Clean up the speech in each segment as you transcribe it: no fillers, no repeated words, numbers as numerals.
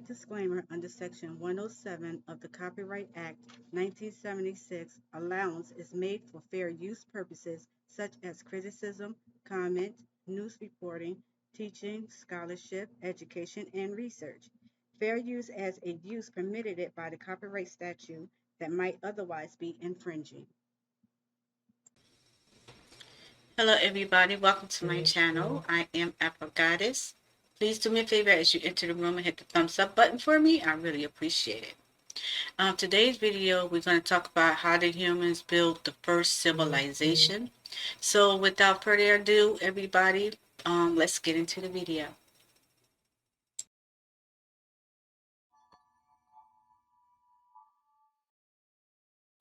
disclaimer under Section 107 of the Copyright Act 1976, allowance is made for fair use purposes such as criticism, comment, news reporting, teaching, scholarship, education, and research. Fair use as a use permitted it by the copyright statute that might otherwise be infringing. Hello everybody, welcome to my channel. I am Afro Goddess. Please do me a favor as you enter the room and hit the thumbs up button for me. I really appreciate it. Today's video, we're going to talk about how the humans built the first civilization. So without further ado, everybody, let's get into the video.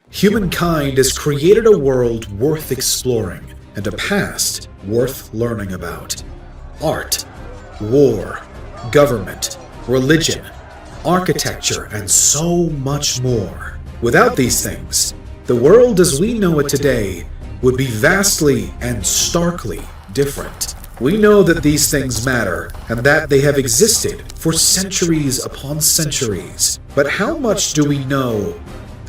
Humankind has created a world worth exploring and a past worth learning about. Art, war, government, religion, architecture, and so much more. Without these things, the world as we know it today would be vastly and starkly different. We know that these things matter and that they have existed for centuries upon centuries. But how much do we know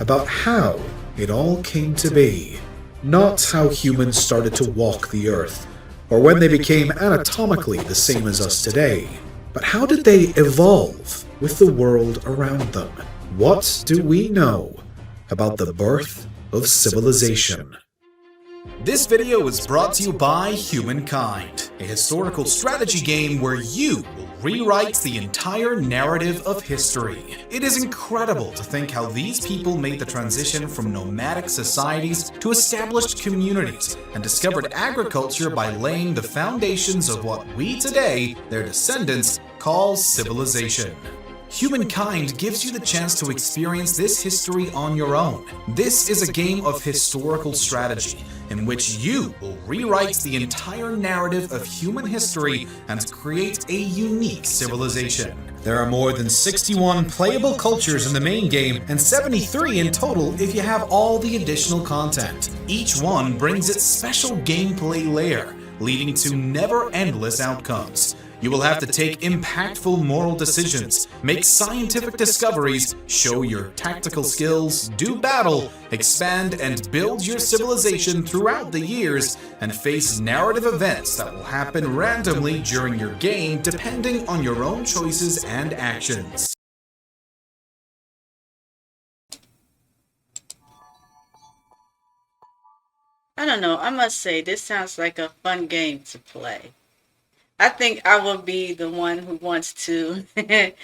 about how it all came to be? Not how humans started to walk the earth, or when they became anatomically the same as us today, but how did they evolve with the world around them? What do we know about the birth of civilization? This video is brought to you by Humankind, a historical strategy game where you will rewrite the entire narrative of history. It is incredible to think how these people made the transition from nomadic societies to established communities and discovered agriculture by laying the foundations of what we today, their descendants, call civilization. Humankind gives you the chance to experience this history on your own. This is a game of historical strategy, in which you will rewrite the entire narrative of human history and create a unique civilization. There are more than 61 playable cultures in the main game, and 73 in total if you have all the additional content. Each one brings its special gameplay layer, leading to never-endless outcomes. You will have to take impactful moral decisions, make scientific discoveries, show your tactical skills, do battle, expand and build your civilization throughout the years, and face narrative events that will happen randomly during your game depending on your own choices and actions. I don't know, I must say this sounds like a fun game to play. I think I will be the one who wants to be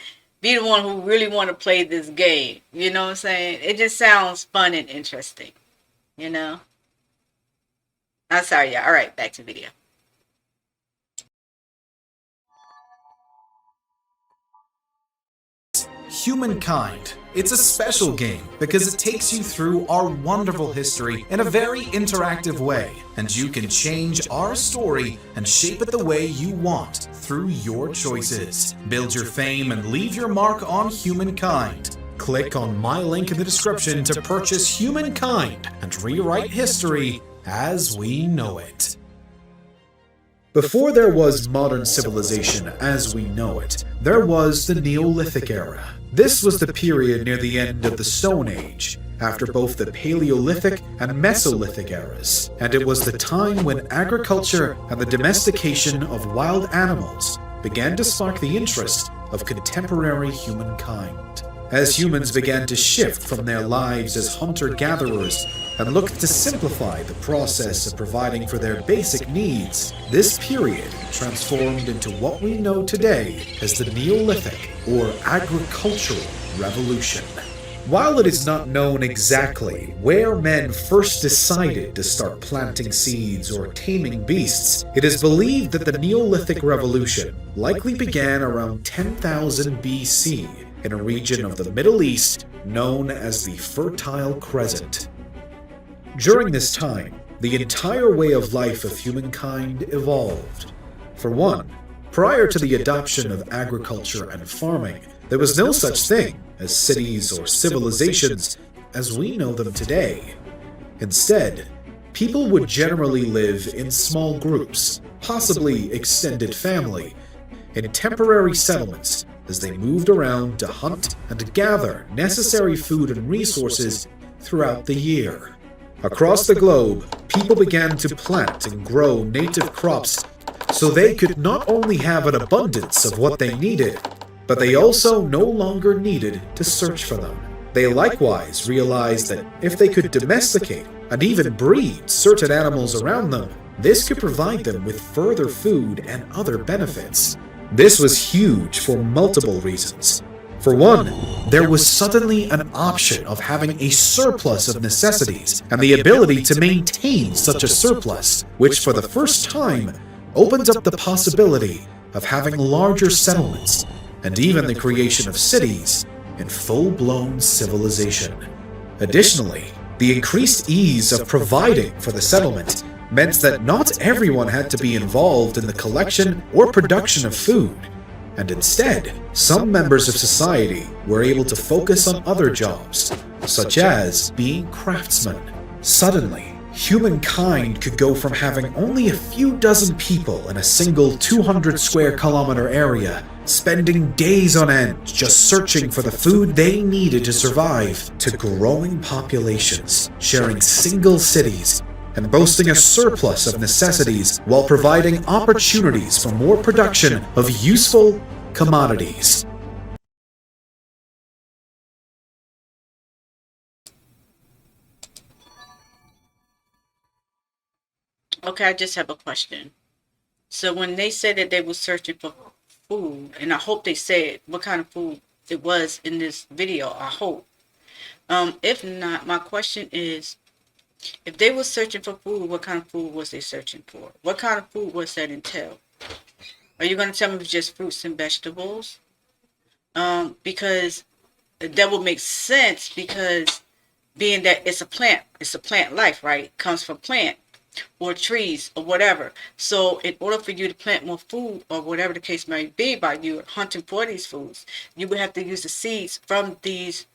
the one who really want to play this game. You know what I'm saying? It just sounds fun and interesting, you know? I'm sorry, yeah. All right, back to the video. Humankind. It's a special game because it takes you through our wonderful history in a very interactive way, and you can change our story and shape it the way you want through your choices. Build your fame and leave your mark on Humankind. Click on my link in the description to purchase Humankind and rewrite history as we know it. Before there was modern civilization as we know it, there was the Neolithic era. This was the period near the end of the Stone Age, after both the Paleolithic and Mesolithic eras, and it was the time when agriculture and the domestication of wild animals began to spark the interest of contemporary humankind. As humans began to shift from their lives as hunter-gatherers and looked to simplify the process of providing for their basic needs, this period transformed into what we know today as the Neolithic or Agricultural Revolution. While it is not known exactly where men first decided to start planting seeds or taming beasts, it is believed that the Neolithic Revolution likely began around 10,000 BC in a region of the Middle East known as the Fertile Crescent. During this time, the entire way of life of humankind evolved. For one, prior to the adoption of agriculture and farming, there was no such thing as cities or civilizations as we know them today. Instead, people would generally live in small groups, possibly extended family, in temporary settlements as they moved around to hunt and gather necessary food and resources throughout the year. Across the globe, people began to plant and grow native crops so they could not only have an abundance of what they needed, but they also no longer needed to search for them. They likewise realized that if they could domesticate and even breed certain animals around them, this could provide them with further food and other benefits. This was huge for multiple reasons. For one, there was suddenly an option of having a surplus of necessities and the ability to maintain such a surplus, which for the first time opened up the possibility of having larger settlements and even the creation of cities in full-blown civilization. Additionally, the increased ease of providing for the settlement meant that not everyone had to be involved in the collection or production of food, and instead, some members of society were able to focus on other jobs, such as being craftsmen. Suddenly, humankind could go from having only a few dozen people in a single 200 square kilometer area, spending days on end just searching for the food they needed to survive, to growing populations, sharing single cities, and boasting a surplus of necessities while providing opportunities for more production of useful commodities. Okay, I just have a question. So when they said that they were searching for food, and I hope they said what kind of food it was in this video, I hope. If not, my question is, if they were searching for food, what kind of food was they searching for? What kind of food was that entail? Are you going to tell me it's just fruits and vegetables? Because that would make sense, because being that it's a plant life, right? It comes from plant or trees or whatever. So in order for you to plant more food or whatever the case may be by you hunting for these foods, you would have to use the seeds from these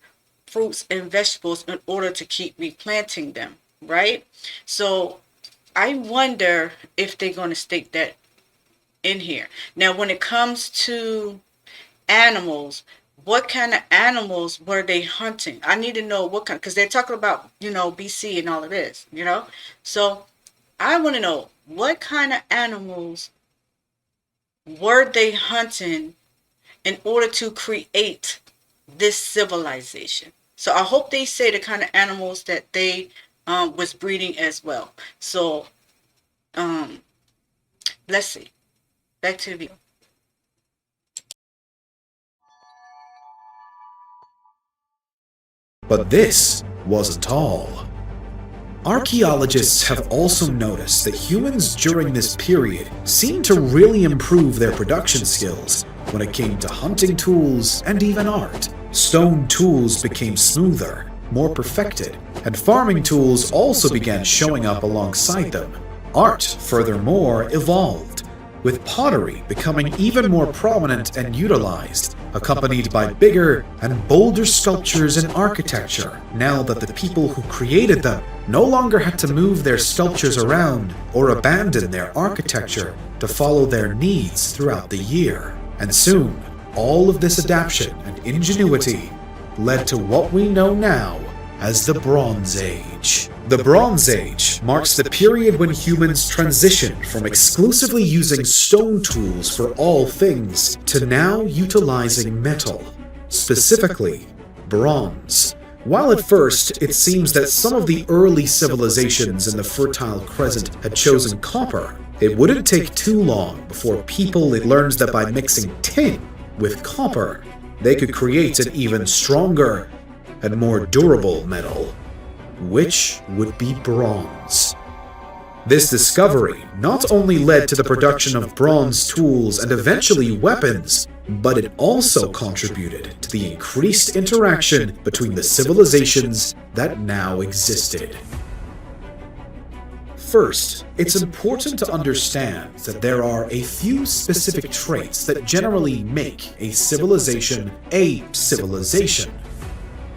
fruits and vegetables in order to keep replanting them, right? So I wonder if they're going to state that in here. Now, when it comes to animals, what kind of animals were they hunting? I need to know what kind, because they're talking about, BC and all of this, So I want to know, what kind of animals were they hunting in order to create this civilization? So I hope they say the kind of animals that they was breeding as well. So let's see. Back to the video. But this wasn't all. Archaeologists have also noticed that humans during this period seemed to really improve their production skills when it came to hunting tools and even art. Stone tools became smoother, more perfected, and farming tools also began showing up alongside them. Art, furthermore, evolved, with pottery becoming even more prominent and utilized, accompanied by bigger and bolder sculptures and architecture, now that the people who created them no longer had to move their sculptures around or abandon their architecture to follow their needs throughout the year. And soon, all of this adaptation and ingenuity led to what we know now as the Bronze Age. The Bronze Age marks the period when humans transitioned from exclusively using stone tools for all things to now utilizing metal, specifically bronze. While at first it seems that some of the early civilizations in the Fertile Crescent had chosen copper, it wouldn't take too long before people learned that by mixing tin with copper, they could create an even stronger and more durable metal, which would be bronze. This discovery not only led to the production of bronze tools and eventually weapons, but it also contributed to the increased interaction between the civilizations that now existed. First, it's important to understand that there are a few specific traits that generally make a civilization a civilization.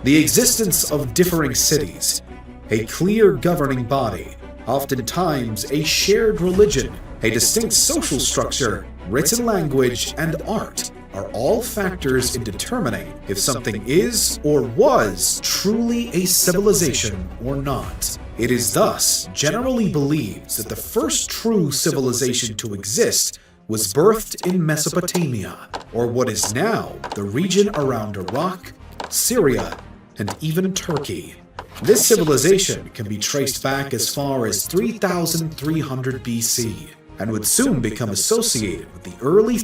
The existence of differing cities, a clear governing body, oftentimes a shared religion, a distinct social structure, written language, and art. are all factors in determining if something is or was truly a civilization or not. It is thus generally believed that the first true civilization to exist was birthed in Mesopotamia, or what is now the region around Iraq, Syria, and even Turkey. This civilization can be traced back as far as 3300 BC, and would soon become associated with the early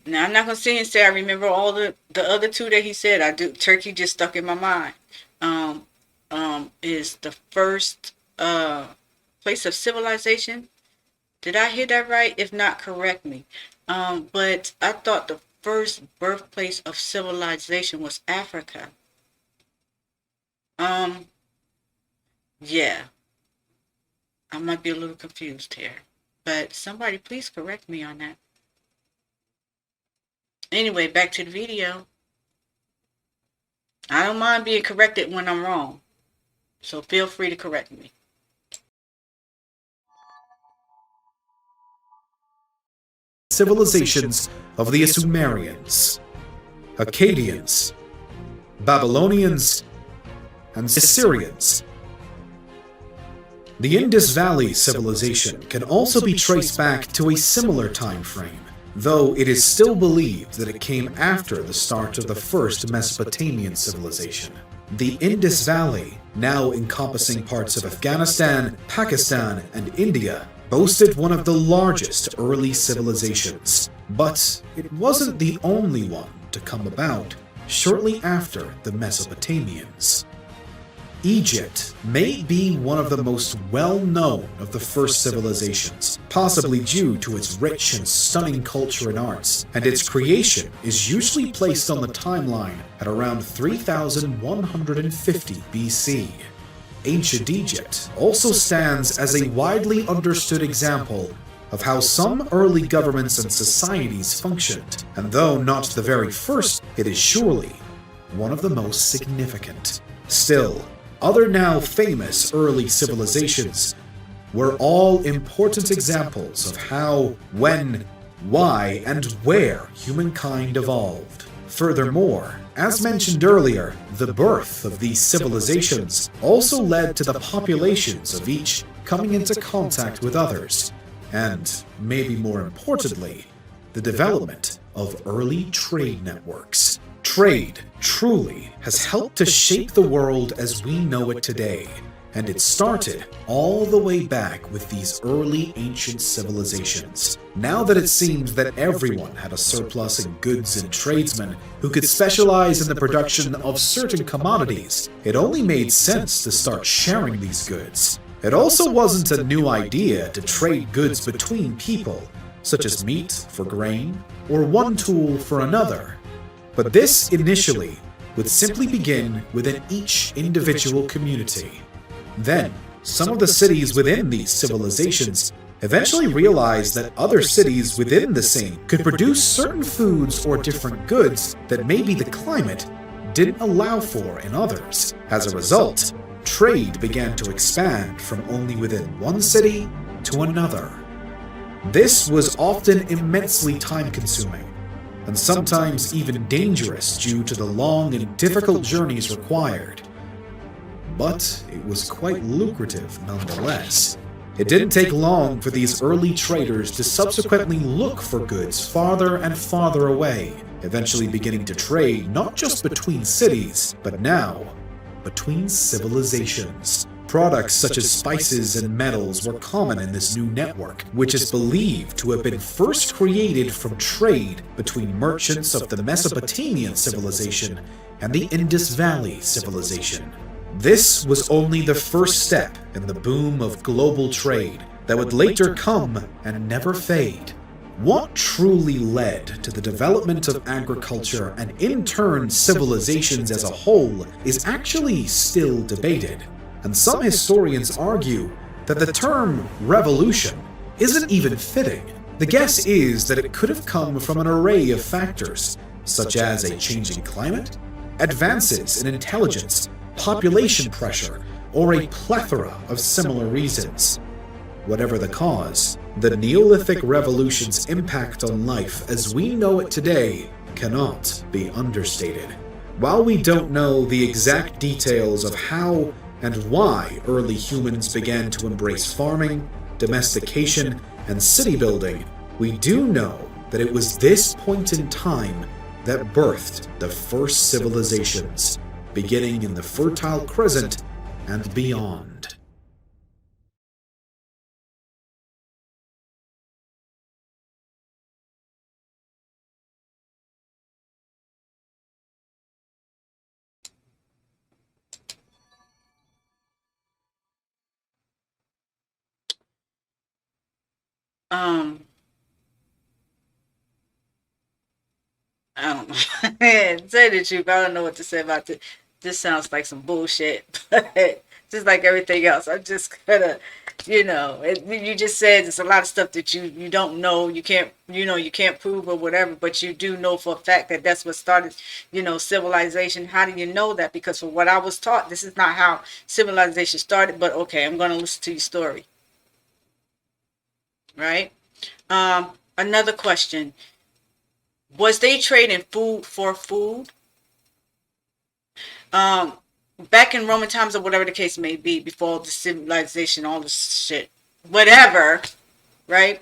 Now, I'm not going to sit and say I remember all the other two that he said. I do. Turkey just stuck in my mind. Is the first place of civilization. Did I hear that right? If not, correct me. But I thought the first birthplace of civilization was Africa. Yeah. I might be a little confused here. But somebody please correct me on that. Anyway, back to the video. I don't mind being corrected when I'm wrong. So feel free to correct me. civilizations of the Sumerians, Akkadians, Babylonians, and Assyrians. The Indus Valley civilization can also be traced back to a similar time frame, though it is still believed that it came after the start of the first Mesopotamian civilization. The Indus Valley, now encompassing parts of Afghanistan, Pakistan, and India, boasted one of the largest early civilizations. But it wasn't the only one to come about shortly after the Mesopotamians. Egypt may be one of the most well-known of the first civilizations, possibly due to its rich and stunning culture and arts, and its creation is usually placed on the timeline at around 3150 BC. Ancient Egypt also stands as a widely understood example of how some early governments and societies functioned, and though not the very first, it is surely one of the most significant. Still, other now famous early civilizations were all important examples of how, when, why, and where humankind evolved. Furthermore, as mentioned earlier, the birth of these civilizations also led to the populations of each coming into contact with others, and, maybe more importantly, the development of early trade networks. Trade truly has helped to shape the world as we know it today, and it started all the way back with these early ancient civilizations. Now that it seemed that everyone had a surplus in goods and tradesmen who could specialize in the production of certain commodities, it only made sense to start sharing these goods. It also wasn't a new idea to trade goods between people, such as meat for grain or one tool for another. But this initially would simply begin within each individual community. Then, some of the cities within these civilizations eventually realized that other cities within the same could produce certain foods or different goods that maybe the climate didn't allow for in others. As a result, trade began to expand from only within one city to another. This was often immensely time-consuming, and sometimes even dangerous due to the long and difficult journeys required. But it was quite lucrative nonetheless. It didn't take long for these early traders to subsequently look for goods farther and farther away, eventually beginning to trade not just between cities, but now between civilizations. Products such as spices and metals were common in this new network, which is believed to have been first created from trade between merchants of the Mesopotamian civilization and the Indus Valley civilization. This was only the first step in the boom of global trade that would later come and never fade. What truly led to the development of agriculture and in turn civilizations as a whole is actually still debated. And some historians argue that the term revolution isn't even fitting. The guess is that it could have come from an array of factors, such as a changing climate, advances in intelligence, population pressure, or a plethora of similar reasons. Whatever the cause, the Neolithic Revolution's impact on life as we know it today cannot be understated. While we don't know the exact details of how and why early humans began to embrace farming, domestication, and city building, we do know that it was this point in time that birthed the first civilizations, beginning in the Fertile Crescent and beyond. I don't know. Say the truth. I don't know what to say about this. This sounds like some bullshit, but just like everything else, I'm just gonna, you just said there's a lot of stuff that you don't know, you can't prove or whatever, but you do know for a fact that that's what started, civilization. How do you know that? Because for what I was taught, this is not how civilization started. But okay, I'm gonna listen to your story. Right. Another question. Was they trading food for food? Back in Roman times or whatever the case may be, before the civilization, all this shit, whatever, right?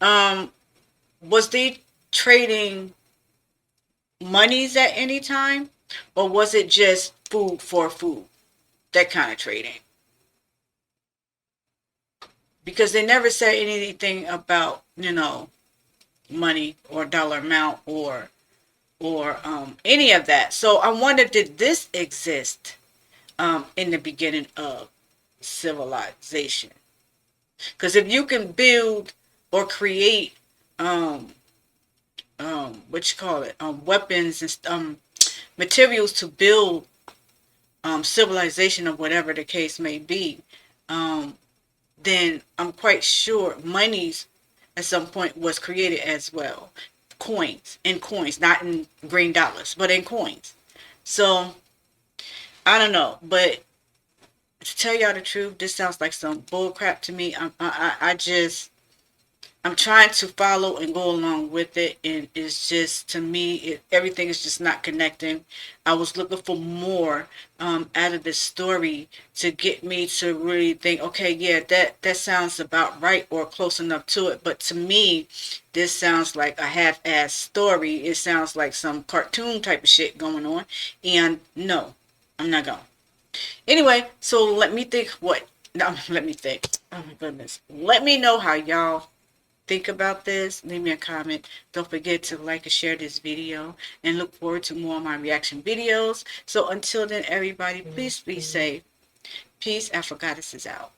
Was they trading monies at any time? Or was it just food for food? That kind of trading. Because they never said anything about, money or dollar amount or any of that. So I wonder, did this exist in the beginning of civilization? Because if you can build or create weapons and materials to build civilization or whatever the case may be, then I'm quite sure monies at some point was created as well. Coins, not in green dollars, but in coins. So I don't know, but to tell y'all the truth, this sounds like some bull crap to me. I'm trying to follow and go along with it, and it's just, to me, everything is just not connecting. I was looking for more out of this story to get me to really think, okay, yeah, that sounds about right or close enough to it. But to me, this sounds like a half-assed story. It sounds like some cartoon type of shit going on, and no, I'm not going. Anyway, so let me think. No, let me think. Oh my goodness. Let me know how y'all think about this. Leave me a comment. Don't forget to like and share this video, and look forward to more of my reaction videos. So until then, everybody, please be safe. Peace. Afro Goddess is out.